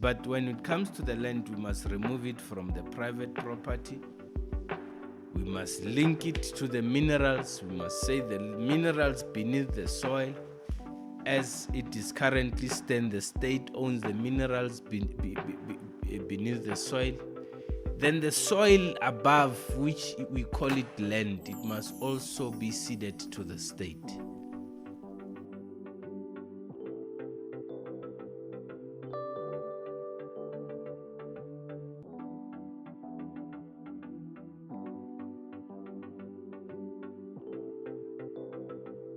But when it comes to the land, we must remove it from the private property. We must link it to the minerals. We must say the minerals beneath the soil. As it is currently stand, the state owns the minerals beneath the soil. Then the soil above, which we call it land, it must also be ceded to the state.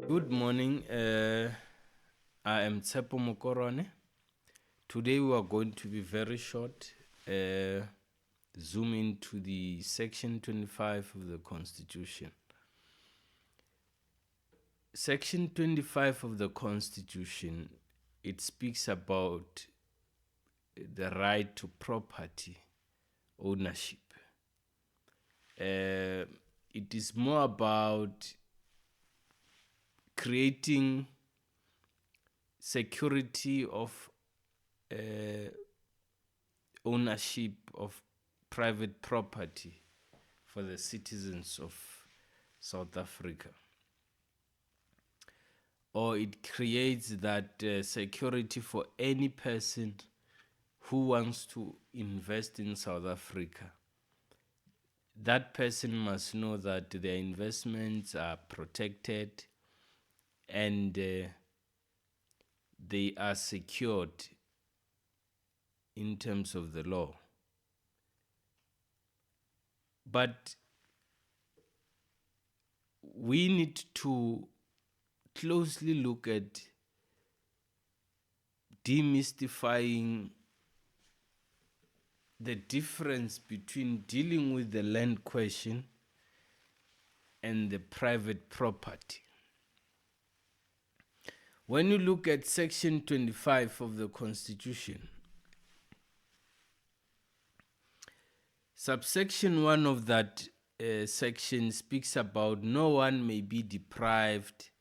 Good morning. I am Tshepo Mokoroane. Today we are going to be very short. Zoom into the section 25 of the Constitution. Section 25 of the Constitution, it speaks about the right to property ownership. It is more about creating security of ownership of private property for the citizens of South Africa. Or it creates that security for any person who wants to invest in South Africa. That person must know that their investments are protected and they are secured in terms of the law. But we need to closely look at demystifying the difference between dealing with the land question and the private property. When you look at section 25 of the Constitution, subsection 1 of that section speaks about no one may be deprived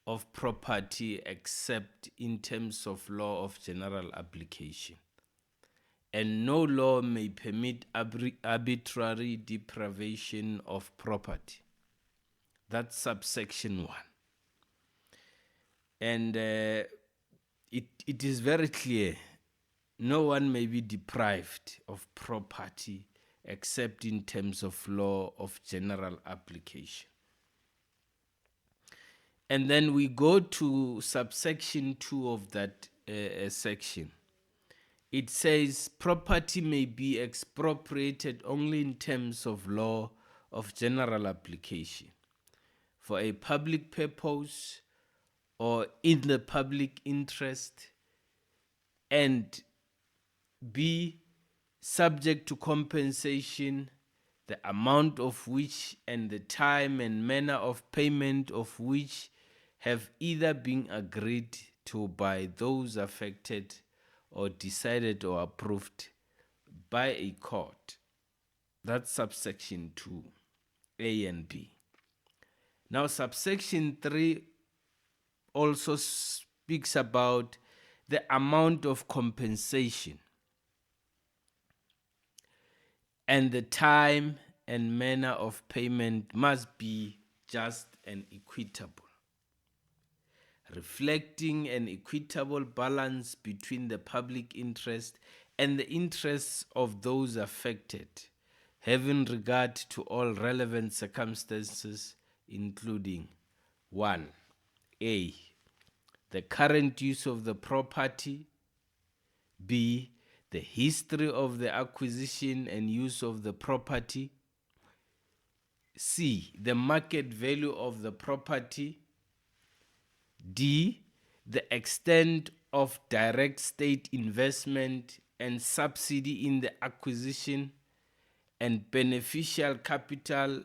of property except in terms of law of general application, and no law may permit arbitrary deprivation of property. That's subsection 1. And it is very clear, no one may be deprived of property except in terms of law of general application. And then we go to subsection 2 of that section. It says property may be expropriated only in terms of law of general application for a public purpose or in the public interest, and be subject to compensation, the amount of which and the time and manner of payment of which have either been agreed to by those affected or decided or approved by a court. That's subsection 2, A and B. Now subsection 3 also speaks about the amount of compensation and the time and manner of payment must be just and equitable, reflecting an equitable balance between the public interest and the interests of those affected, having regard to all relevant circumstances, including 1. A. The current use of the property. B. The history of the acquisition and use of the property. C. The market value of the property. D. The extent of direct state investment and subsidy in the acquisition and beneficial capital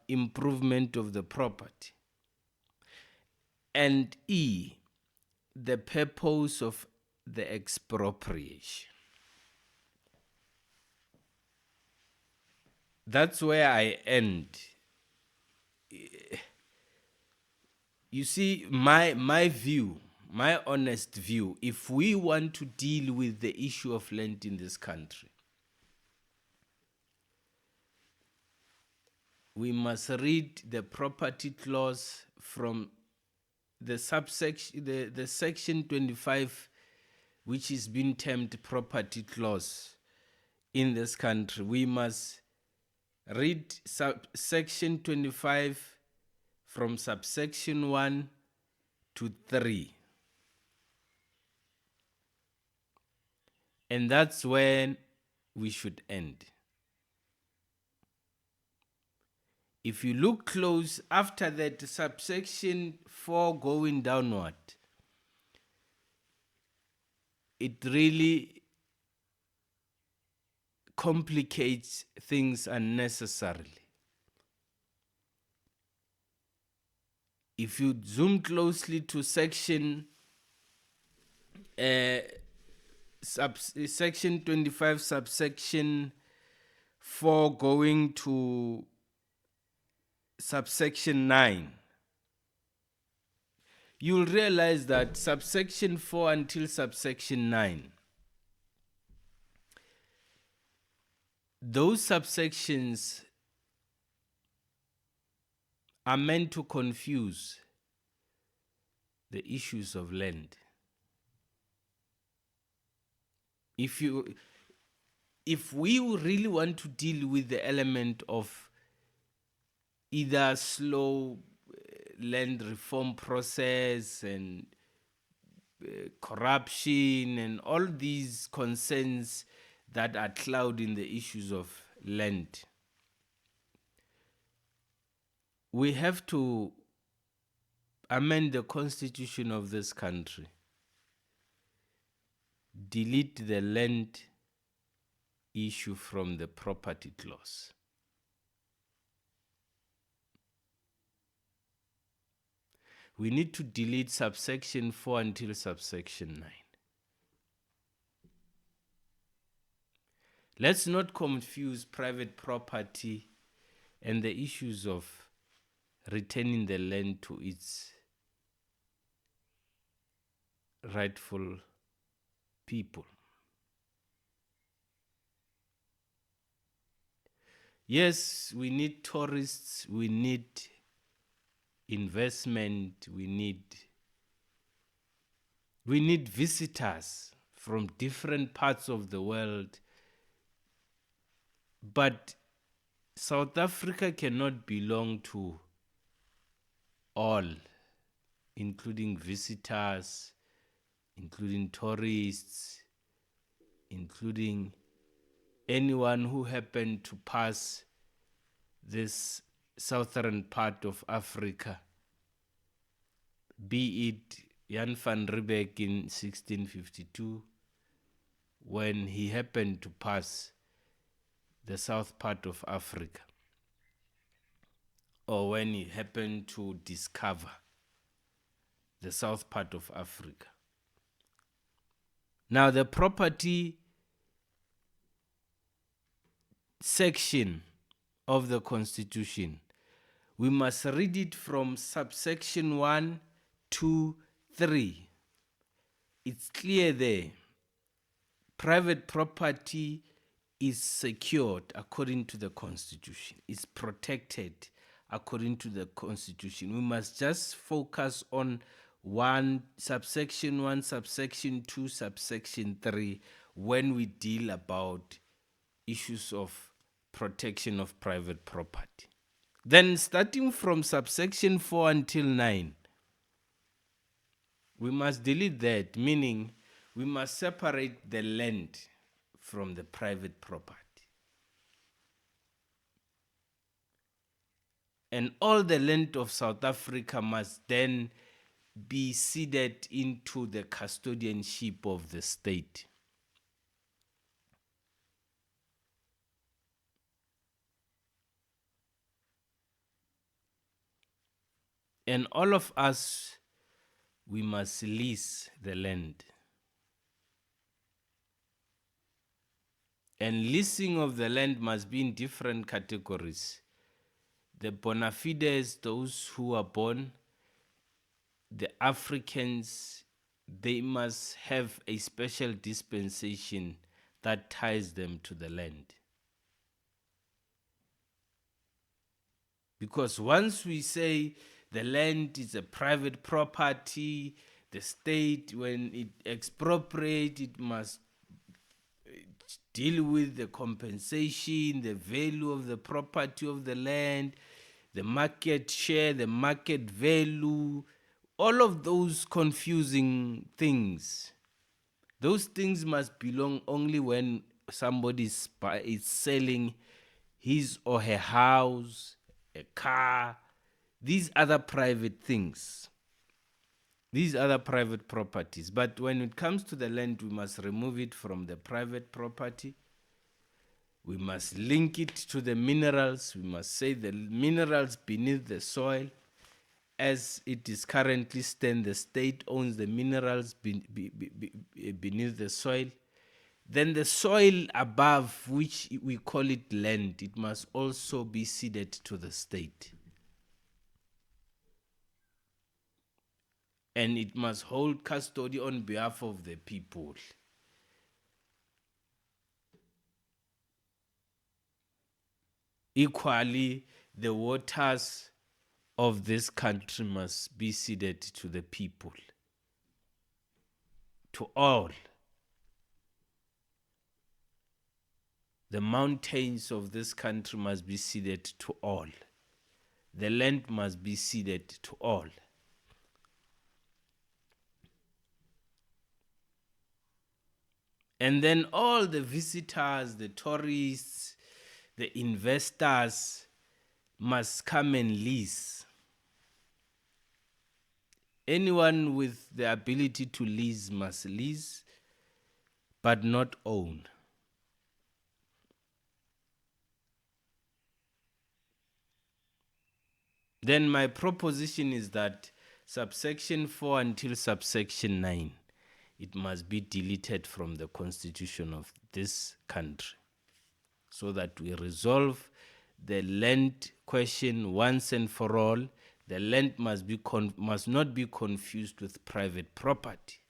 improvement of the property. And E. The purpose of the expropriation. That's where I end. You see, my view my honest view, if we want to deal with the issue of land in this country, we must read the property clause from the subsection, the section 25, which is being termed property clause in this country. We must read section 25 from subsection 1 to 3. And that's when we should end. If you look close after that, subsection 4 going downward, it really complicates things unnecessarily. If you zoom closely to section section 25, subsection 4 going to subsection 9, you'll realize that subsection 4 until subsection 9, those subsections are meant to confuse the issues of land. If we really want to deal with the element of either slow land reform process and corruption and all these concerns that are clouding the issues of land, we have to amend the constitution of this country, delete the land issue from the property clause. We need to delete subsection 4 until subsection 9. Let's not confuse private property and the issues of returning the land to its rightful people. Yes, we need tourists, we need investment, we need visitors from different parts of the world. But South Africa cannot belong to all, including visitors, including tourists, including anyone who happened to pass this southern part of Africa, be it Jan van Riebeeck in 1652, when he happened to pass the south part of Africa, or when he happened to discover the south part of Africa. Now, the property section of the Constitution, we must read it from subsection 1, 2, 3. It's clear there. Private property is secured according to the Constitution. It's protected according to the Constitution. We must just focus on subsection 1, subsection 2, subsection 3 when we deal about issues of protection of private property. Then starting from subsection 4 until 9, we must delete that, meaning we must separate the land from the private property. And all the land of South Africa must then be ceded into the custodianship of the state. And all of us, we must lease the land. And leasing of the land must be in different categories. The bona fides, those who are born, the Africans they must have a special dispensation that ties them to the land. Because once we say the land is a private property, the state, when it expropriates, it must deal with the compensation, the value of the property of the land, the market share, the market value, all of those confusing things. Those things must belong only when somebody is selling his or her house, a car, these other private things. These other private properties. But when it comes to the land, we must remove it from the private property. We must link it to the minerals. We must say the minerals beneath the soil. As it is currently stand, the state owns the minerals beneath the soil. Then the soil above, which we call it land, it must also be ceded to the state. And it must hold custody on behalf of the people. Equally, the waters of this country must be ceded to the people, to all. The mountains of this country must be ceded to all. The land must be ceded to all. And then all the visitors, the tourists, the investors must come and lease. Anyone with the ability to lease must lease, but not own. Then my proposition is that subsection 4 until subsection 9, it must be deleted from the constitution of this country, so that we resolve the land question once and for all. The land must not be confused with private property.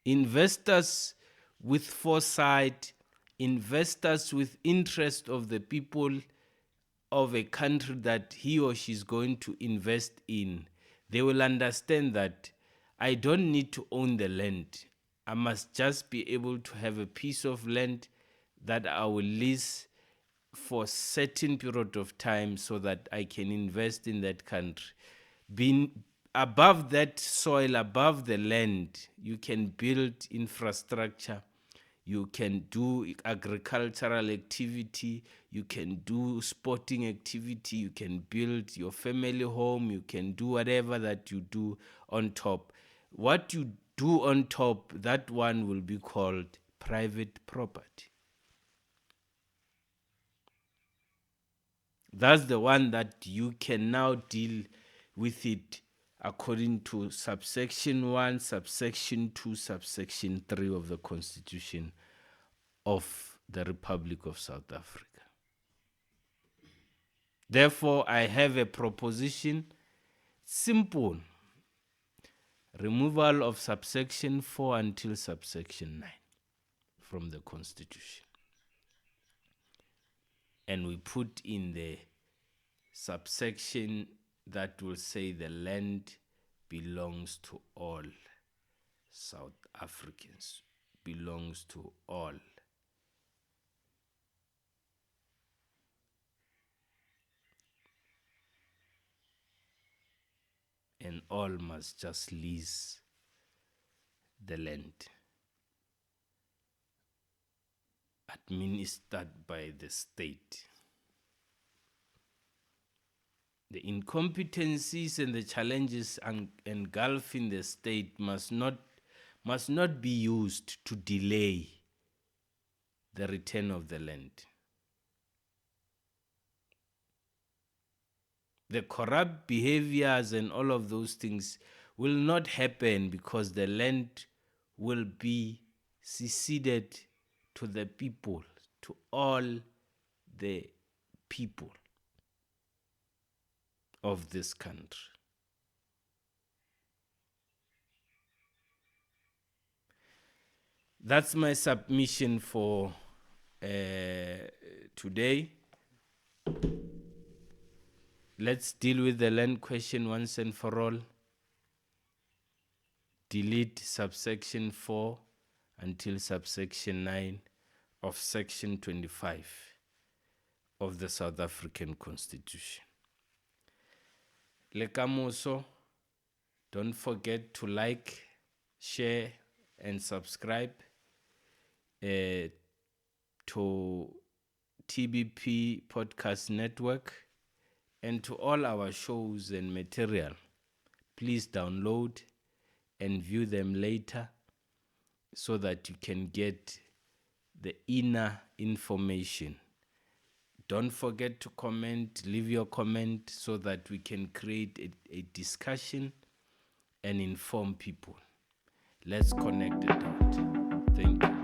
Investors with foresight, investors with interest of the people of a country that he or she is going to invest in, they will understand that I don't need to own the land. I must just be able to have a piece of land that I will lease for a certain period of time so that I can invest in that country. Being above that soil, above the land, you can build infrastructure, you can do agricultural activity, you can do sporting activity, you can build your family home, you can do whatever that you do on top. What you do on top, that one will be called private property. That's the one that you can now deal with it according to subsection 1, subsection 2, subsection 3 of the Constitution of the Republic of South Africa. Therefore, I have a proposition, simple, removal of subsection 4 until subsection 9 from the Constitution. And we put in the subsection that will say the land belongs to all South Africans, belongs to all. And all must just lease the land, administered by the state. The incompetencies and the challenges engulfing the state must not be used to delay the return of the land. The corrupt behaviors and all of those things will not happen because the land will be ceded to the people, to all the people of this country. That's my submission for today. Let's deal with the land question once and for all. Delete subsection 4 until subsection 9 of section 25 of the South African Constitution. Le kamoso, don't forget to like, share, and subscribe to TBP Podcast Network and to all our shows and material. Please download and view them later so that you can get the inner information. Don't forget to comment, leave your comment so that we can create a discussion and inform people. Let's connect the dot. Thank you.